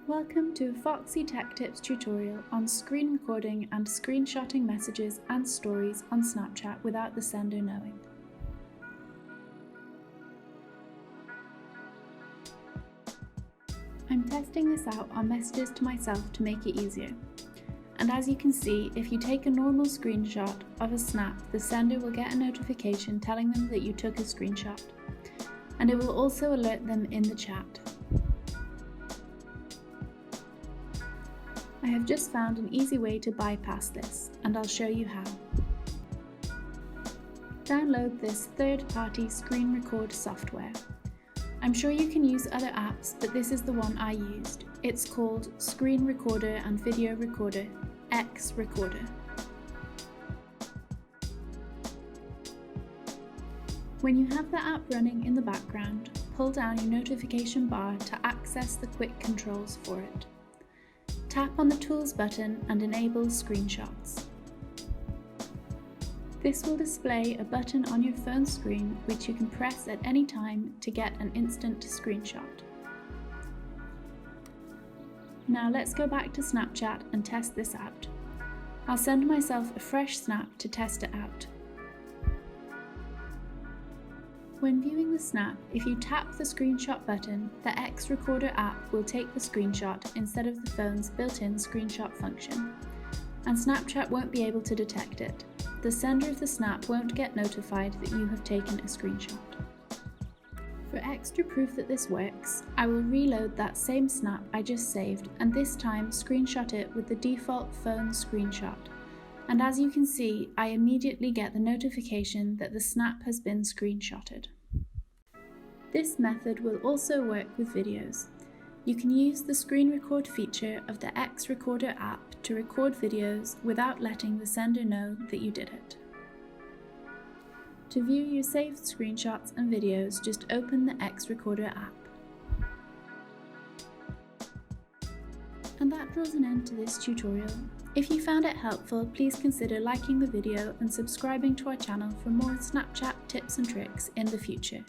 Welcome to a Foxy Tech Tips tutorial on screen recording and screenshotting messages and stories on Snapchat without the sender knowing. I'm testing this out on messages to myself to make it easier. And as you can see, if you take a normal screenshot of a snap, the sender will get a notification telling them that you took a screenshot. And it will also alert them in the chat. I have just found an easy way to bypass this, and I'll show you how. Download this third-party screen record software. I'm sure you can use other apps, but this is the one I used. It's called Screen Recorder and Video Recorder, xrecorder. When you have the app running in the background, pull down your notification bar to access the quick controls for it. Tap on the Tools button and enable Screenshots. This will display a button on your phone screen which you can press at any time to get an instant screenshot. Now let's go back to Snapchat and test this out. I'll send myself a fresh snap to test it out. When viewing the snap, if you tap the screenshot button, the xrecorder app will take the screenshot instead of the phone's built-in screenshot function, and Snapchat won't be able to detect it. The sender of the snap won't get notified that you have taken a screenshot. For extra proof that this works, I will reload that same snap I just saved and this time screenshot it with the default phone screenshot. And as you can see, I immediately get the notification that the snap has been screenshotted. This method will also work with videos. You can use the screen record feature of the xrecorder app to record videos without letting the sender know that you did it. To view your saved screenshots and videos, just open the xrecorder app. And that draws an end to this tutorial. If you found it helpful, please consider liking the video and subscribing to our channel for more Snapchat tips and tricks in the future.